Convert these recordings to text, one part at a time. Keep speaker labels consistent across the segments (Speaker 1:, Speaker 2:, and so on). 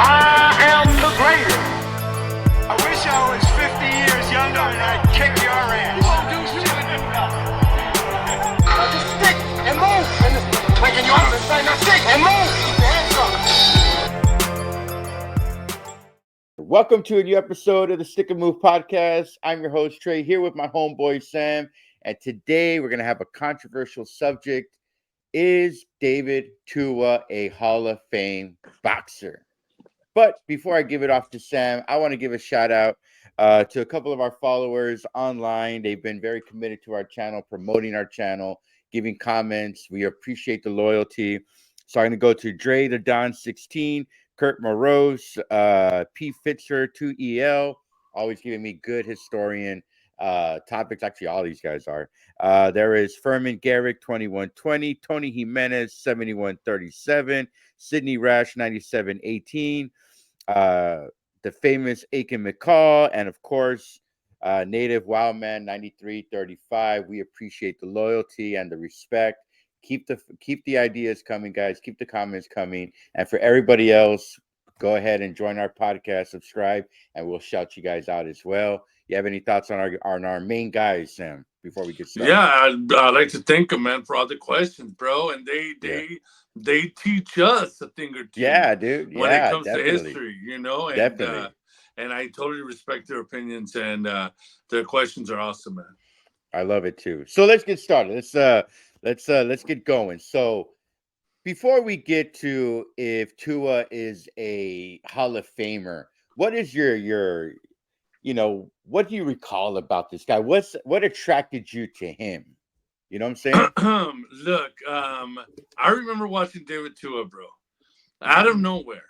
Speaker 1: I am the greatest.
Speaker 2: I wish I was 50 years younger and I'd kick your ass.
Speaker 1: You won't do shit. Just stick and move. And waking you up and saying, now stick and move. Keep your hands up.
Speaker 3: Welcome to a new episode of the Stick and Move podcast. I'm your host, Trey, here with my homeboy, Sam. And today we're going to have a controversial subject. Is David Tua a Hall of Fame boxer? But before I give it off to Sam, I want to give a shout out to a couple of our followers online. They've been very committed to our channel, promoting our channel, giving comments. We appreciate the loyalty. So I'm going to go to Dre the Don 16, Kurt Morose, P. Fitzer, 2EL, always giving me good historian topics. Actually, all these guys are. There is Furman Garrick, 2120, Tony Jimenez, 7137, Sidney Rash, 9718, the famous Aiken McCall, and of course, Native Wildman, 9335. We appreciate the loyalty and the respect. Keep the ideas coming, guys. Keep the comments coming. And for everybody else, go ahead and join our podcast, subscribe, and we'll shout you guys out as well. You have any thoughts on our main guys, Sam, before we get started?
Speaker 4: Yeah, I'd like to thank them, man, for all the questions, bro. And they teach us a thing or two.
Speaker 3: Yeah, dude.
Speaker 4: When it comes
Speaker 3: definitely.
Speaker 4: to history, you know, and
Speaker 3: Definitely.
Speaker 4: And I totally respect their opinions, and their questions are awesome, man.
Speaker 3: I love it too. So let's get started. Let's get going. So before we get to if Tua is a Hall of Famer, what is your what do you recall about this guy? What attracted you to him? You know what I'm saying?
Speaker 4: Look, I remember watching David Tua, bro. Out of nowhere,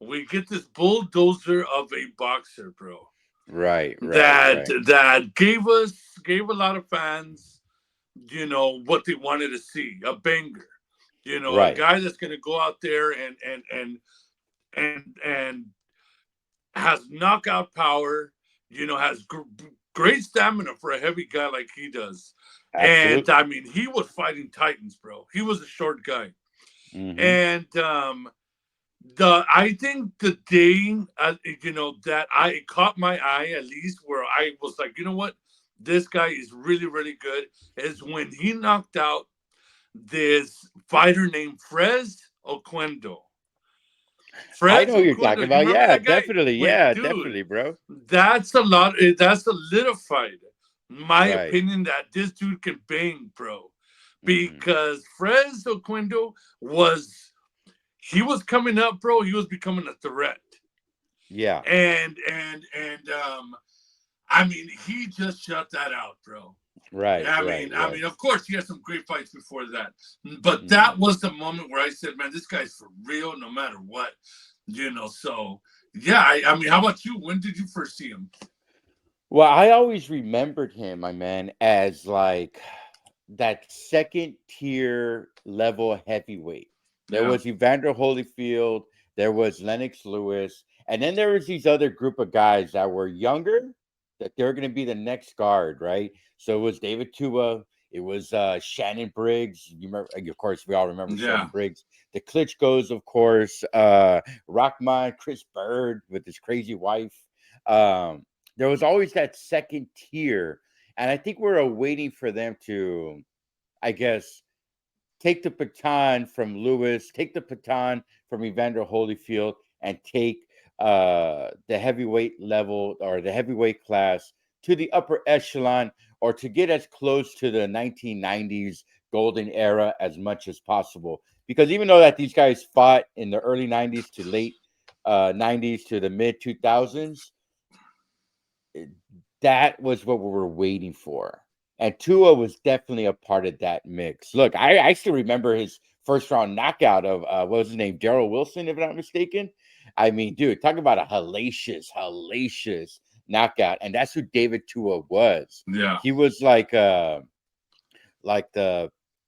Speaker 4: we get this bulldozer of a boxer, bro.
Speaker 3: Right.
Speaker 4: That gave a lot of fans, you know, what they wanted to see, a banger. You know,
Speaker 3: right.
Speaker 4: A guy that's gonna go out there and has knockout power. You know, has great stamina for a heavy guy like he does.
Speaker 3: Absolutely.
Speaker 4: And I mean, he was fighting titans, bro. He was a short guy.
Speaker 3: Mm-hmm.
Speaker 4: And I think the day, you know, that I caught my eye, at least where I was like, you know what, this guy is really, really good, is when he knocked out this fighter named Frez Oquendo.
Speaker 3: I know who you're talking about. Yeah, definitely. Dude, definitely, bro.
Speaker 4: That's solidified my opinion that this dude can bang, bro. Because Frez Oquendo was coming up, bro. He was becoming a threat.
Speaker 3: Yeah.
Speaker 4: And I mean, he just shut that out, bro.
Speaker 3: Right.
Speaker 4: I mean, of course, he had some great fights before that, but that was the moment where I said, "Man, this guy's for real, no matter what." You know, so yeah. I mean, how about you? When did you first see him?
Speaker 3: Well, I always remembered him, my man, as like that second tier level heavyweight. There was Evander Holyfield, there was Lennox Lewis, and then there was these other group of guys that were younger, that they're going to be the next guard, right? So it was David Tua, it was Shannon Briggs. You remember, of course, we all remember Shannon Briggs. The Klitschko's, of course, Rockman, Chris Bird with his crazy wife. There was always that second tier, and I think we're waiting for them to, I guess, take the baton from Lewis, take the baton from Evander Holyfield, and take the heavyweight level or the heavyweight class to the upper echelon, or to get as close to the 1990s golden era as much as possible. Because even though that these guys fought in the early 90s to late 90s to the mid 2000s, that was what we were waiting for. And Tua was definitely a part of that mix. Look, I still remember his first round knockout of what was his name, Darrell Wilson, if I'm not mistaken. I mean, dude, talk about a hellacious knockout, and that's who David Tua was.
Speaker 4: Yeah,
Speaker 3: he was like the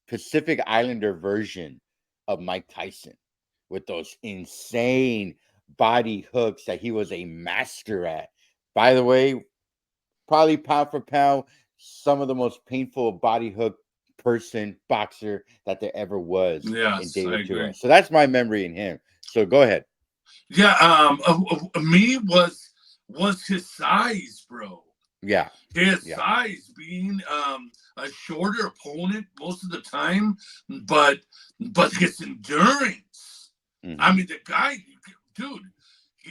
Speaker 3: Pacific Islander version of Mike Tyson, with those insane body hooks that he was a master at. By the way, probably pound for pound, some of the most painful body hook boxer that there ever was in David Tua. So that's my memory in him. So go ahead.
Speaker 4: Yeah, me was his size, bro.
Speaker 3: Yeah.
Speaker 4: His
Speaker 3: Yeah.
Speaker 4: size being a shorter opponent most of the time, but his endurance. I
Speaker 3: Hmm.
Speaker 4: mean, the guy, dude.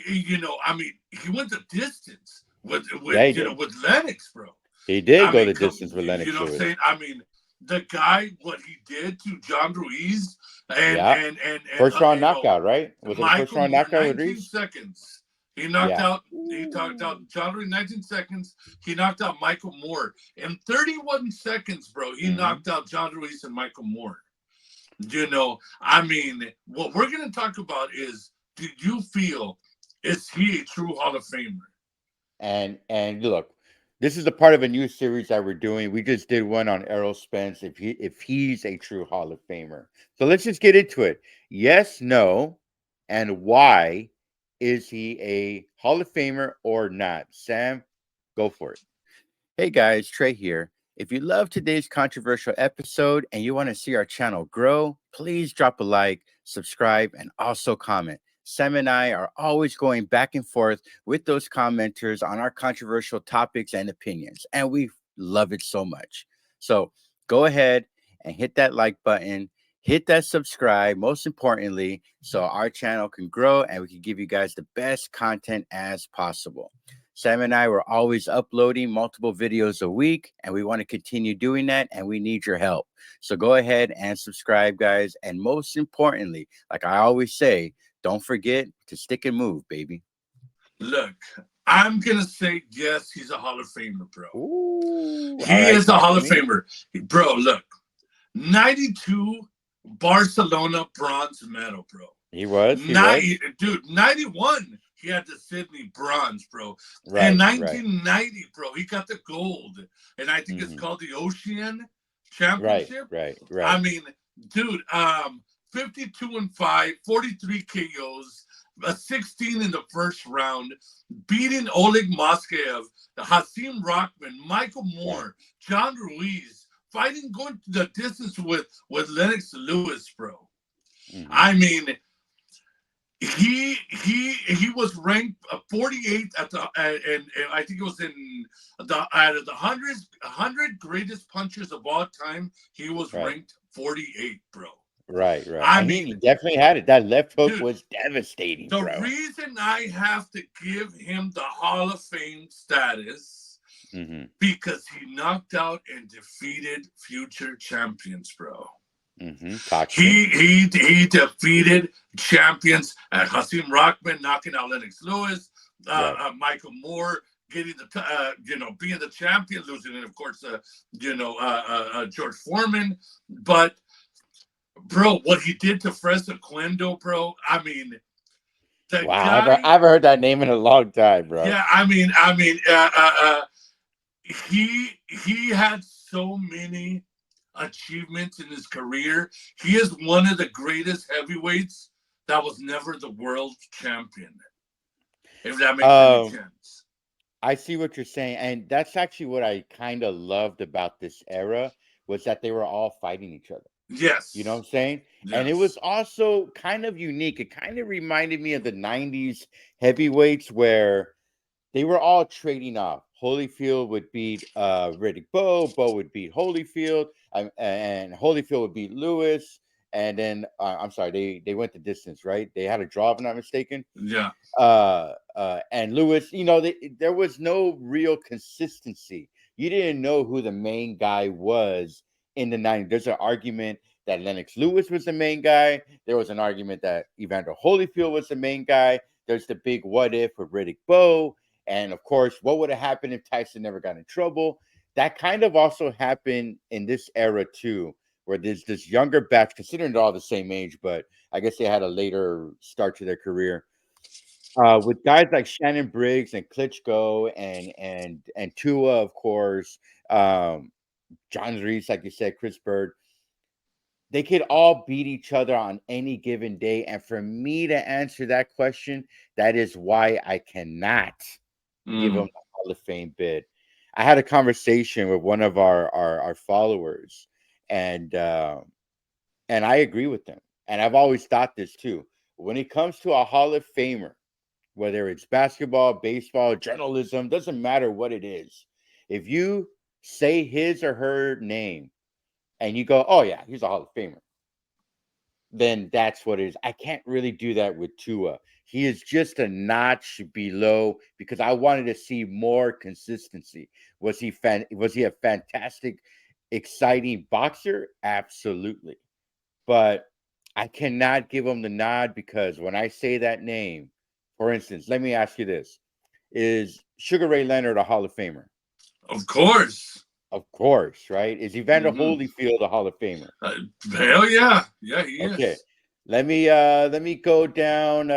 Speaker 4: I mean, he went the distance
Speaker 3: Yeah, he
Speaker 4: with
Speaker 3: did.
Speaker 4: with Lennox, bro.
Speaker 3: He did
Speaker 4: I
Speaker 3: go
Speaker 4: mean,
Speaker 3: the distance with
Speaker 4: you
Speaker 3: Lennox
Speaker 4: know what I'm
Speaker 3: Lewis.
Speaker 4: saying? I mean, the guy, what he did to John Ruiz and
Speaker 3: Yeah. First round
Speaker 4: you know,
Speaker 3: knockout, right? Was it a first
Speaker 4: Michael
Speaker 3: round
Speaker 4: Moore,
Speaker 3: knockout with
Speaker 4: 19
Speaker 3: Reese?
Speaker 4: seconds.
Speaker 3: Yeah.
Speaker 4: He knocked out John Ruiz 19 seconds. He knocked out Michael Moore in 31 seconds, bro. He
Speaker 3: Hmm.
Speaker 4: knocked out John Ruiz and Michael Moore. I mean, what we're going to talk about is, do you feel, is he a true Hall of Famer?
Speaker 3: And look, this is a part of a new series that we're doing. We just did one on Errol Spence, if he's a true Hall of Famer. So let's just get into it. Yes, no, and why is he a Hall of Famer or not? Sam, go for it. Hey guys, Trey here. If you love today's controversial episode and you want to see our channel grow, please drop a like, subscribe, and also comment. Sam and I are always going back and forth with those commenters on our controversial topics and opinions, and we love it so much. So go ahead and hit that like button, hit that subscribe, most importantly, so our channel can grow and we can give you guys the best content as possible. Sam and I were always uploading multiple videos a week, and we want to continue doing that, and we need your help. So go ahead and subscribe, guys. And most importantly, like I always say, don't forget to stick and move, baby.
Speaker 4: Look, I'm going to say yes, he's a Hall of Famer, bro.
Speaker 3: Ooh, all
Speaker 4: He
Speaker 3: right,
Speaker 4: is a
Speaker 3: talk
Speaker 4: Hall
Speaker 3: to
Speaker 4: of
Speaker 3: me.
Speaker 4: Famer. Bro, look, 92 Barcelona bronze medal, bro.
Speaker 3: He was.
Speaker 4: Dude, 91, he had the Sydney bronze, bro. And
Speaker 3: Right, right.
Speaker 4: 1990, bro, he got the gold. And I think it's
Speaker 3: Hmm.
Speaker 4: called the Ocean
Speaker 3: Right,
Speaker 4: Championship.
Speaker 3: right,
Speaker 4: I
Speaker 3: right.
Speaker 4: mean, dude, 52-5, 43 KOs, a 16 in the first round, beating Oleg Moskeyev, Hasim Rockman, Michael
Speaker 3: Right.
Speaker 4: Moore, John Ruiz, fighting going to the distance with Lennox Lewis, bro.
Speaker 3: Hmm.
Speaker 4: I mean, he was ranked 48th at the and I think it was in the out of the hundred greatest punchers of all time. He was
Speaker 3: Right,
Speaker 4: ranked 48th, bro.
Speaker 3: right, right.
Speaker 4: I
Speaker 3: And
Speaker 4: mean,
Speaker 3: he definitely had it. That left hook
Speaker 4: dude,
Speaker 3: was devastating,
Speaker 4: the
Speaker 3: bro.
Speaker 4: reason I have to give him the Hall of Fame status
Speaker 3: Hmm.
Speaker 4: because he knocked out and defeated future champions, bro.
Speaker 3: Hmm. Talk to me.
Speaker 4: He defeated champions at Hasim Rockman, knocking out Lennox Lewis,
Speaker 3: Right.
Speaker 4: Michael Moore getting the being the champion, losing it, of course, George Foreman. But bro, what he did to Fresno Quendo, bro. I mean, the
Speaker 3: Wow, I
Speaker 4: guy.
Speaker 3: haven't heard that name in a long time, bro.
Speaker 4: Yeah, he had so many achievements in his career. He is one of the greatest heavyweights that was never the world champion. If that makes any
Speaker 3: Um,
Speaker 4: sense.
Speaker 3: I see what you're saying, and that's actually what I kind of loved about this era was that they were all fighting each other. You know what
Speaker 4: Yes.
Speaker 3: I'm saying? And it was
Speaker 4: Yes.
Speaker 3: also kind of unique. It kind of reminded me of the 90s heavyweights where they were all trading off. Holyfield would beat Riddick Bowe, Bowe would beat Holyfield, and Holyfield would beat Lewis. And then I'm sorry, they went the distance, right? They had a draw, if I'm not mistaken.
Speaker 4: Yeah.
Speaker 3: And Lewis, there was no real consistency. You didn't know who the main guy was in the 90s. There's an argument that Lennox Lewis was the main guy. There was an argument that Evander Holyfield was the main guy. There's the big what if with Riddick Bowe. And of course, what would have happened if Tyson never got in trouble? That kind of also happened in this era too, where there's this younger batch, considering they're all the same age, but I guess they had a later start to their career with guys like Shannon Briggs and Klitschko and Tua, of course, John Reese, like you said, Chris Bird, they could all beat each other on any given day. And for me to answer that question, that is why I cannot give him
Speaker 4: Mm.
Speaker 3: the Hall of Fame bid. I had a conversation with one of our followers, and I agree with them. And I've always thought this too. when it comes to a Hall of Famer, whether it's basketball, baseball, journalism, doesn't matter what it is. If you say his or her name and you go, oh, yeah, he's a Hall of Famer, then that's what it is. I can't really do that with Tua. He is just a notch below because I wanted to see more consistency. Was he a fantastic, exciting boxer? Absolutely. But I cannot give him the nod because when I say that name, for instance, let me ask you this. Is Sugar Ray Leonard a Hall of Famer?
Speaker 4: Of course.
Speaker 3: Of course, right? Is Evander Holyfield a Hall of Famer?
Speaker 4: Hell yeah. Yeah, he
Speaker 3: Okay.
Speaker 4: is.
Speaker 3: Let me go down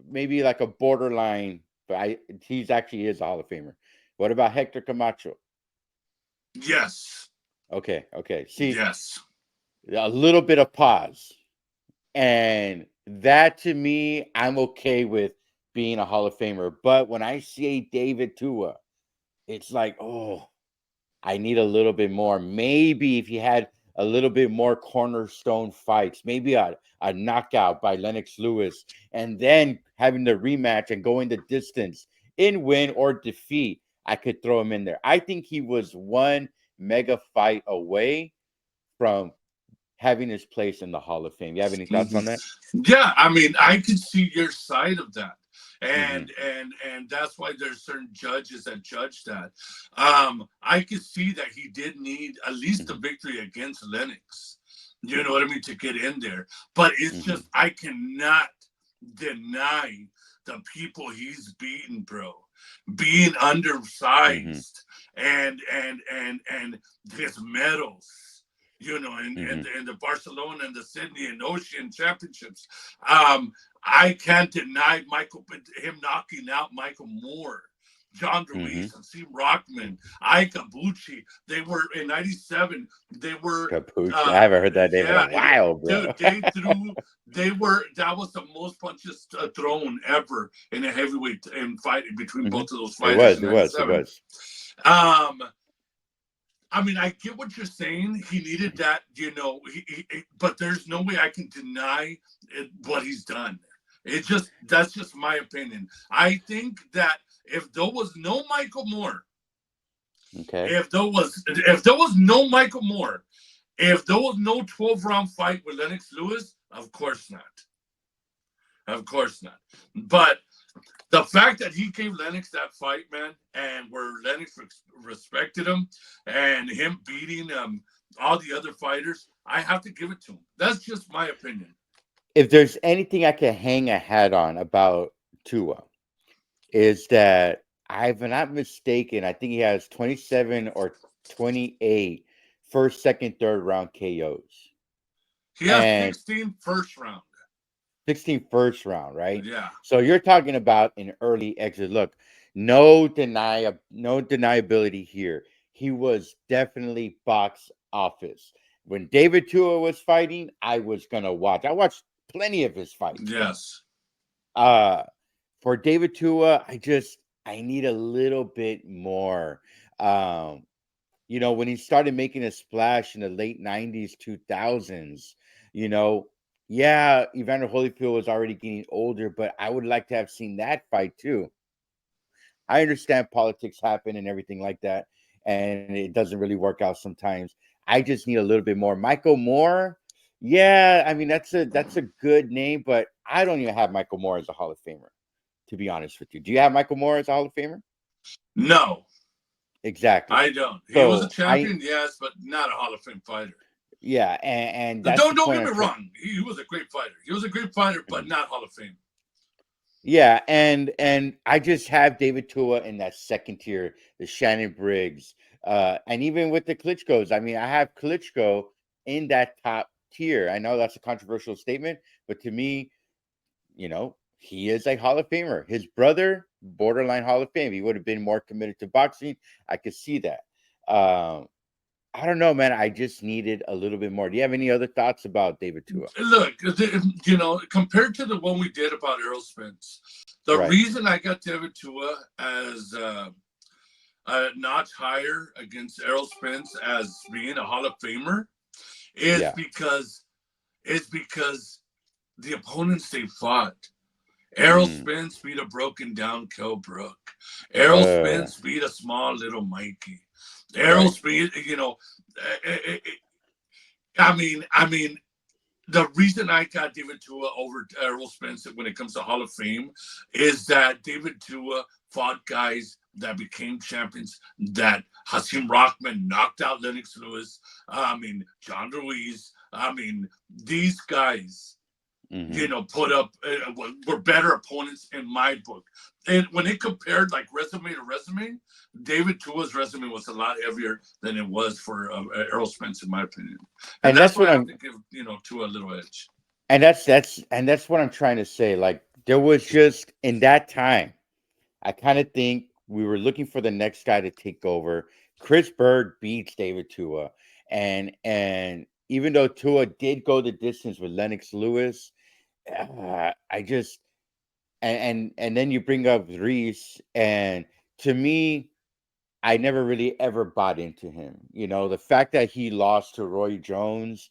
Speaker 3: maybe like a borderline, but he's actually is a Hall of Famer. What about Hector Camacho?
Speaker 4: Yes.
Speaker 3: Okay. See,
Speaker 4: Yes.
Speaker 3: a little bit of pause. And that to me, I'm okay with being a Hall of Famer. But when I see David Tua, it's like, oh, I need a little bit more. Maybe if you had a little bit more cornerstone fights, maybe a knockout by Lennox Lewis, and then having the rematch and going the distance in win or defeat, I could throw him in there. I think he was one mega fight away from having his place in the Hall of Fame. You have any thoughts on that?
Speaker 4: Yeah, I mean, I could see your side of that. And that's why there's certain judges that judge that. I could see that he did need at least a victory against Lennox. You know what I mean, to get in there. But it's just I cannot deny the people he's beaten, bro. Being undersized and his medals. You know, in the Barcelona and the Sydney and Ocean championships. I can't deny him knocking out Michael Moore, John Ruiz, and Steve Rockman, Ike Abuchi. They were in '97. They were.
Speaker 3: Capucci. I haven't heard that name in a while, bro.
Speaker 4: Dude, that was the most punches thrown ever in a heavyweight fight between both of those fighters.
Speaker 3: It was.
Speaker 4: I mean, I get what you're saying. He needed that, you know, but there's no way I can deny what he's done. That's just my opinion. I think that if there was no Michael Moore, if there was no Michael Moore, if there was no 12-round fight with Lennox Lewis, of course not. Of course not. But the fact that he gave Lennox that fight, man, and where Lennox respected him and him beating all the other fighters, I have to give it to him. That's just my opinion.
Speaker 3: If there's anything I can hang a hat on about Tua, is that if I'm not mistaken, I think he has 27 or 28 first, second, third round KOs.
Speaker 4: He has 16 first round.
Speaker 3: 16 first round, right?
Speaker 4: Yeah.
Speaker 3: So you're talking about an early exit. Look, no deniability here. He was definitely box office. When David Tua was fighting, I was gonna watch. I watched plenty of his fights.
Speaker 4: Yes.
Speaker 3: For David Tua, I need a little bit more. You know, when he started making a splash in the late 90s, 2000s, you know, yeah, Evander Holyfield was already getting older, but I would like to have seen that fight too. I understand politics happen and everything like that, and it doesn't really work out sometimes. I just need a little bit more. Michael Moore, yeah, I mean that's a good name, but I don't even have Michael Moore as a Hall of Famer, to be honest with you. Do you have Michael Moore as a Hall of Famer?
Speaker 4: No.
Speaker 3: Exactly.
Speaker 4: I don't. He was a champion, yes, but not a Hall of Fame fighter.
Speaker 3: Yeah, and that's
Speaker 4: don't get me wrong. He was a great fighter. He was a great fighter, but not Hall of Fame.
Speaker 3: Yeah, and I just have David Tua in that second tier, the Shannon Briggs, and even with the Klitschko's. I mean, I have Klitschko in that top tier. I know that's a controversial statement, but to me, you know, he is a Hall of Famer. His brother, borderline Hall of Fame. He would have been more committed to boxing. I could see that. I don't know, man. I just needed a little bit more. Do you have any other thoughts about David Tua?
Speaker 4: Look, you know, compared to the one we did about Errol Spence, the reason I got David Tua as a notch higher against Errol Spence as being a Hall of Famer is because the opponents they fought. Errol
Speaker 3: Mm.
Speaker 4: Spence beat a broken down Kell Brook. Errol
Speaker 3: Uh,
Speaker 4: Spence beat a small little Mikey. Errol
Speaker 3: right.
Speaker 4: Spence, I mean, the reason I got David Tua over Errol Spence when it comes to Hall of Fame is that David Tua fought guys that became champions. That Hasim Rahman knocked out Lennox Lewis. John Ruiz. These guys,
Speaker 3: Mm-hmm.
Speaker 4: put up were better opponents in my book. And when it compared like resume to resume, David Tua's resume was a lot heavier than it was for Errol Spence, in my opinion. And
Speaker 3: And
Speaker 4: that's
Speaker 3: that's
Speaker 4: why
Speaker 3: what
Speaker 4: I have
Speaker 3: I'm
Speaker 4: to give Tua a little edge.
Speaker 3: and that's what I'm trying to say. Like there was just in that time, I kind of think we were looking for the next guy to take over. Chris Bird beats David Tua, and even though Tua did go the distance with Lennox Lewis, I just and then you bring up Reese, and to me, I never really ever bought into him. You know, the fact that he lost to Roy Jones.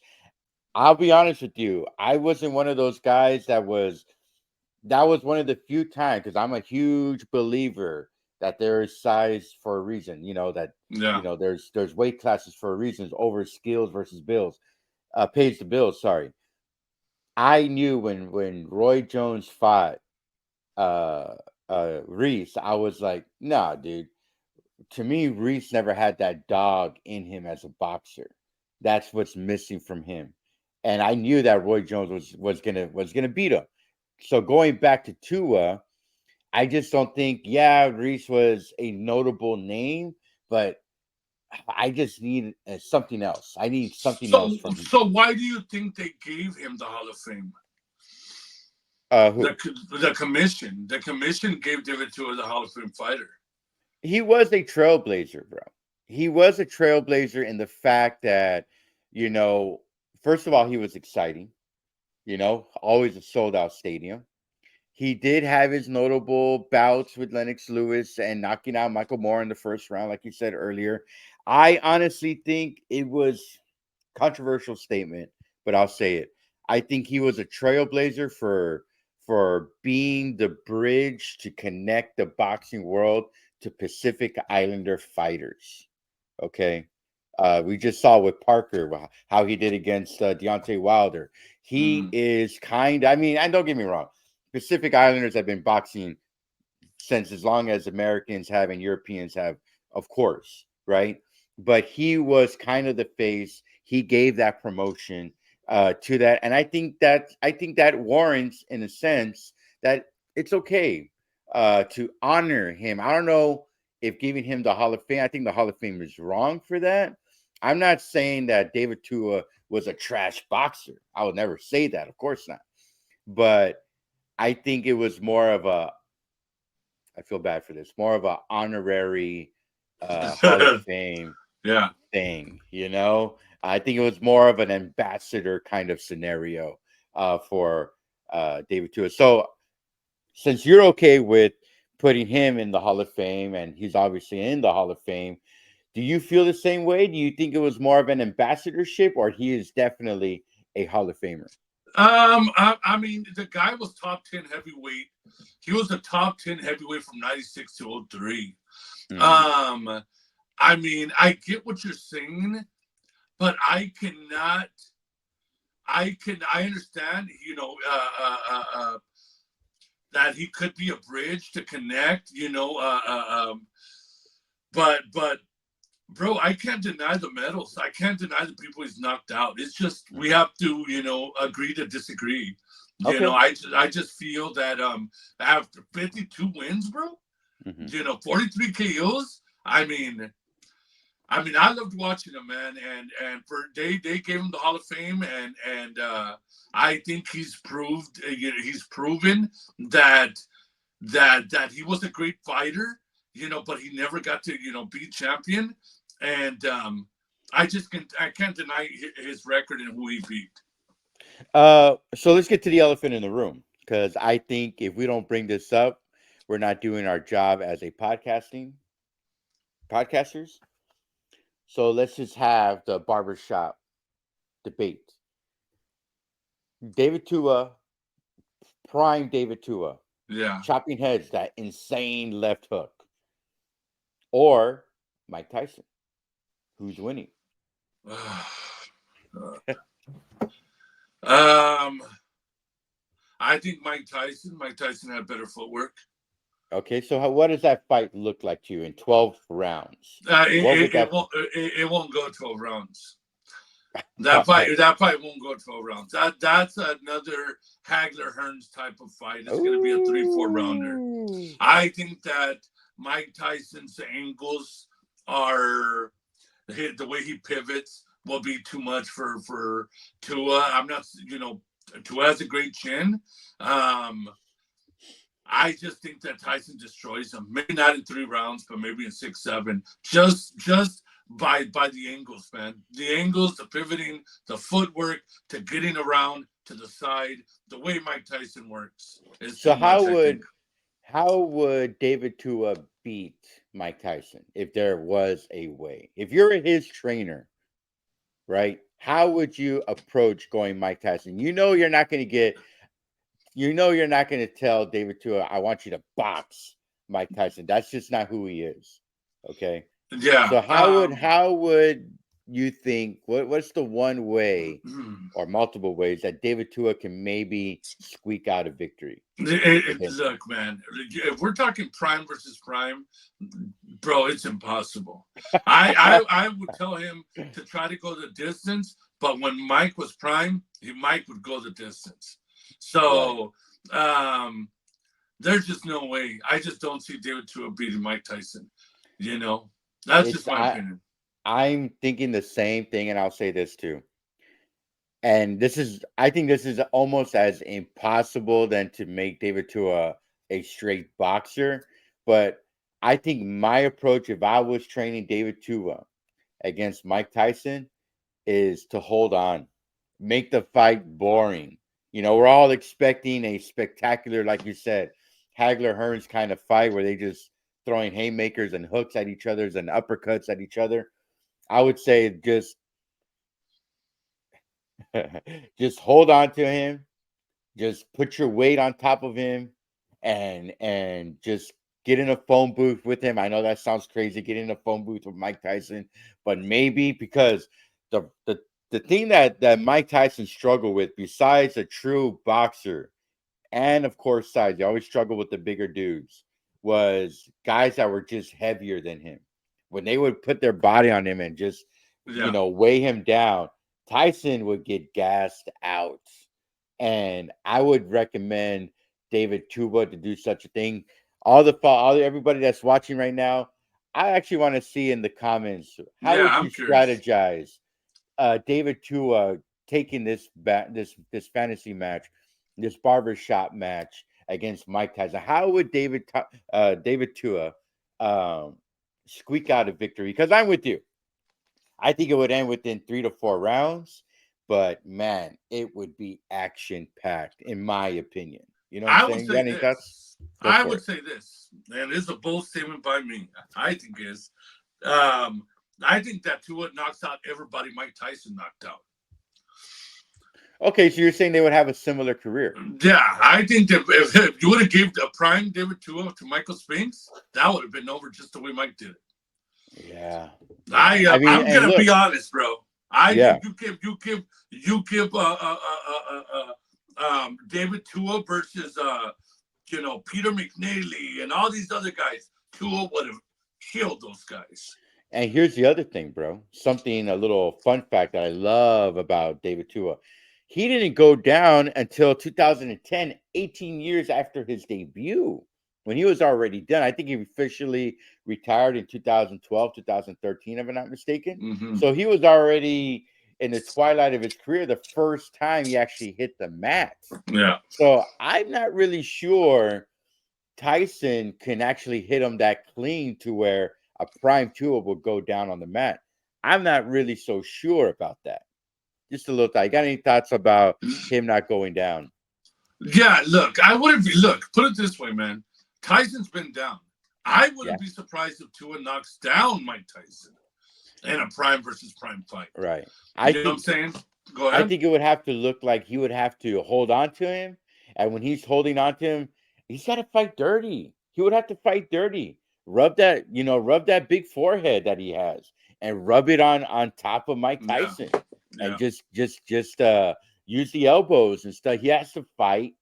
Speaker 3: I'll be honest with you, I wasn't one of those guys that was one of the few times because I'm a huge believer that there is size for a reason. You know that
Speaker 4: Yeah.
Speaker 3: there's weight classes for reasons over skills versus bills, pays the bills. Sorry, I knew when Roy Jones fought uh Reese, I was like, nah, dude. To me, Reese never had that dog in him as a boxer. That's what's missing from him, and I knew that Roy Jones was gonna beat him. So going back to Tua, I just don't think, yeah, Reese was a notable name, but I just need something else. I need something else
Speaker 4: So,
Speaker 3: from him.
Speaker 4: so why do you think they gave him the Hall of Fame?
Speaker 3: Who?
Speaker 4: The commission gave David Tua the Hall of Fame fighter.
Speaker 3: He was a trailblazer, bro. He was a trailblazer in the fact that, you know, first of all, he was exciting. Always a sold out stadium. He did have his notable bouts with Lennox Lewis and knocking out Michael Moore in the first round, like you said earlier. I honestly think it was controversial statement, but I'll say it. I think he was a trailblazer for being the bridge to connect the boxing world to Pacific Islander fighters. Okay. We just saw with Parker how he did against Deontay Wilder. He
Speaker 4: Mm.
Speaker 3: is and don't get me wrong, Pacific Islanders have been boxing since as long as Americans have and Europeans have, of course, right? But he was kind of the face. He gave that promotion to that, and I think that warrants, in a sense, that it's okay to honor him. I don't know if giving him the Hall of Fame. I think the Hall of Fame is wrong for that. I'm not saying that David Tua was a trash boxer. I would never say that, of course not. But I think it was more of a I feel bad for this. More of a honorary Hall of Fame
Speaker 4: Yeah.
Speaker 3: thing. I think it was more of an ambassador kind of scenario for David Tua. So since you're okay with putting him in the Hall of Fame, and he's obviously in the Hall of Fame, do you feel the same way? Do you think it was more of an ambassadorship, or he is definitely a Hall of Famer?
Speaker 4: The guy was top 10 heavyweight. He was the top 10 heavyweight from 96 to 03.
Speaker 3: Mm-hmm.
Speaker 4: I get what you're saying, but I understand, that he could be a bridge to connect, but bro, I can't deny the medals. I can't deny the people he's knocked out. It's just we have to, agree to disagree.
Speaker 3: Okay.
Speaker 4: I just feel that after 52 wins, bro,
Speaker 3: Mm-hmm.
Speaker 4: 43 KOs. I loved watching him, man, and for they gave him the Hall of Fame, and I think he's proven that he was a great fighter, but he never got to be champion, and I can't deny his record and who he beat.
Speaker 3: So let's get to the elephant in the room, because I think if we don't bring this up, we're not doing our job as a podcasters. So let's just have the barbershop debate. David Tua prime David Tua,
Speaker 4: Yeah.
Speaker 3: chopping heads, that insane left hook, or Mike Tyson? Who's winning?
Speaker 4: I think Mike Tyson. Mike Tyson had better footwork.
Speaker 3: Okay, so what does that fight look like to you in 12 rounds?
Speaker 4: It won't go 12 rounds. That fight won't go 12 rounds. That's another Hagler Hearns type of fight. It's going to be a 3-4 rounder. I think that Mike Tyson's angles are the way he pivots will be too much for Tua. I'm not, Tua has a great chin. I just think that Tyson destroys him. Maybe not in 3 rounds, but maybe in 6, 7. Just by the angles, man. The angles, the pivoting, the footwork, to getting around to the side, the way Mike Tyson works.
Speaker 3: So how would David Tua beat Mike Tyson if there was a way? If you're his trainer, right? How would you approach going Mike Tyson? You're not going to tell David Tua, I want you to box Mike Tyson. That's just not who he is. Okay.
Speaker 4: Yeah.
Speaker 3: So how would you think, what's the one way or multiple ways that David Tua can maybe squeak out a victory?
Speaker 4: Look, man, if we're talking prime versus prime, bro, it's impossible. I would tell him to try to go the distance, but when Mike was prime, Mike would go the distance. So there's just no way. I just don't see David Tua beating Mike Tyson. That's just my opinion.
Speaker 3: I'm thinking the same thing, and I'll say this too. And I think this is almost as impossible than to make David Tua a straight boxer. But I think my approach, if I was training David Tua against Mike Tyson, is to hold on, make the fight boring. We're all expecting a spectacular, like you said, Hagler Hearns kind of fight where they just throwing haymakers and hooks at each other and uppercuts at each other. I would say just hold on to him, just put your weight on top of him, and just get in a phone booth with him. I know that sounds crazy, get in a phone booth with Mike Tyson, but maybe because the thing that Mike Tyson struggled with, besides a true boxer, and of course size, you always struggle with the bigger dudes, was guys that were just heavier than him. When they would put their body on him and just, weigh him down, Tyson would get gassed out. And I would recommend David Tua to do such a thing. Everybody that's watching right now, I actually want to see in the comments, how would you strategize David Tua taking this fantasy match, this barbershop match against Mike Tyson? How would David Tua squeak out a victory? Because I'm with you. I think it would end within 3 to 4 rounds, but man, it would be action packed, in my opinion.
Speaker 4: I would say this, and this is a bold statement by me. I think is, I think that Tua knocks out everybody Mike Tyson knocked out.
Speaker 3: Okay, so you're saying they would have a similar career?
Speaker 4: Yeah, I think that if you would have gave a prime David Tua to Michael Spinks, that would have been over just the way Mike did it.
Speaker 3: Yeah,
Speaker 4: I'm gonna be honest, bro. You give David Tua versus Peter McNally and all these other guys. Tua would have killed those guys.
Speaker 3: And here's the other thing, bro. A little fun fact that I love about David Tua. He didn't go down until 2010, 18 years after his debut, when he was already done. I think he officially retired in 2012, 2013, if I'm not mistaken.
Speaker 4: Mm-hmm.
Speaker 3: So he was already in the twilight of his career the first time he actually hit the mat.
Speaker 4: Yeah.
Speaker 3: So I'm not really sure Tyson can actually hit him that clean to where a prime Tua will go down on the mat. I'm not really so sure about that. Just a little thought. You got any thoughts about him not going down?
Speaker 4: Yeah, look, put it this way, man. Tyson's been down. I wouldn't be surprised if Tua knocks down Mike Tyson in a prime versus prime fight.
Speaker 3: Right.
Speaker 4: You know what I'm saying? Go ahead.
Speaker 3: I think it would have to look like he would have to hold on to him, And when he's holding on to him, he's got to fight dirty. He would have to fight dirty. Rub that big forehead that he has, and rub it on top of Mike Tyson, and just use the elbows and stuff. He has to fight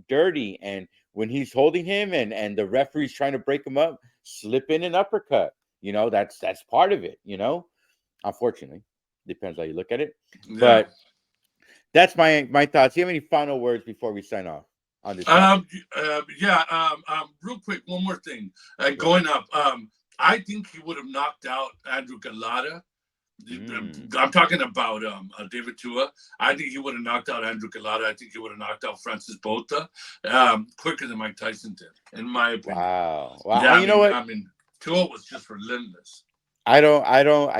Speaker 3: dirty, and when he's holding him and the referee's trying to break him up, slip in an uppercut. That's part of it. Unfortunately, depends how you look at it. Yeah. But that's my thoughts. Do you have any final words before we sign off on this?
Speaker 4: Real quick, one more thing. Going up, I think he would have knocked out Andrew Galata. I'm talking about David Tua. I think he would have knocked out Andrew Galata. I think he would have knocked out Francis Botha quicker than Mike Tyson did, in my opinion.
Speaker 3: Wow.
Speaker 4: Yeah, you know what? I mean, Tua was just relentless.
Speaker 3: I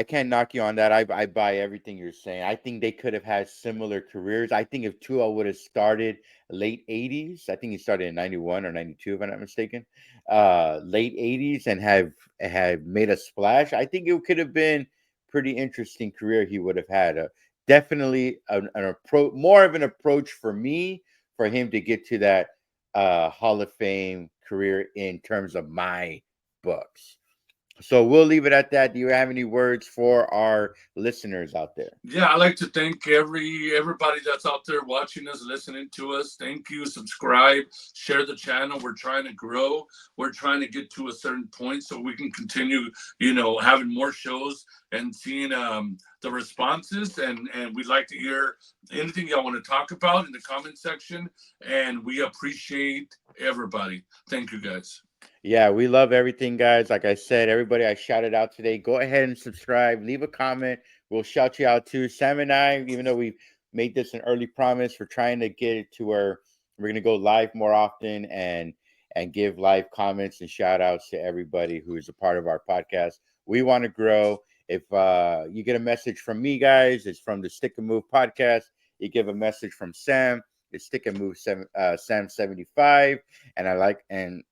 Speaker 3: can't knock you on that. I buy everything you're saying. I think they could have had similar careers. I think if Tua would have started late 80s, I think he started in 91 or 92, if I'm not mistaken, late 80s, and have made a splash, I think it could have been pretty interesting career he would have had. Definitely an approach, more of an approach for me, for him to get to that Hall of Fame career in terms of my books. So we'll leave it at that. Do you have any words for our listeners out there?
Speaker 4: Yeah, I'd like to thank everybody that's out there watching us, listening to us. Thank you. Subscribe, share the channel. We're trying to grow. We're trying to get to a certain point so we can continue, having more shows and seeing the responses. And we'd like to hear anything y'all want to talk about in the comment section. And we appreciate everybody. Thank you, guys.
Speaker 3: Yeah, we love everything, guys. Like I said, everybody I shouted out today, go ahead and subscribe. Leave a comment. We'll shout you out too. Sam and I, even though we made this an early promise, we're trying to get it to where we're going to go live more often and give live comments and shout outs to everybody who is a part of our podcast. We want to grow. If you get a message from me, guys, it's from the Stick and Move podcast. You give a message from Sam, it's Stick and Move Sam 75. And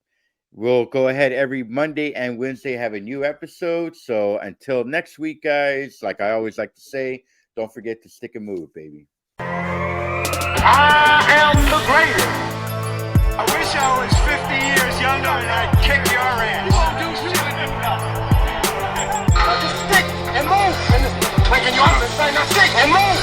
Speaker 3: we'll go ahead every Monday and Wednesday, have a new episode. So until next week, guys, like I always like to say, don't forget to stick and move, baby.
Speaker 1: I am the greatest.
Speaker 2: I wish I was 50 years younger and I'd kick your ass.
Speaker 1: Just stick and move. And making you understand, now stick and move.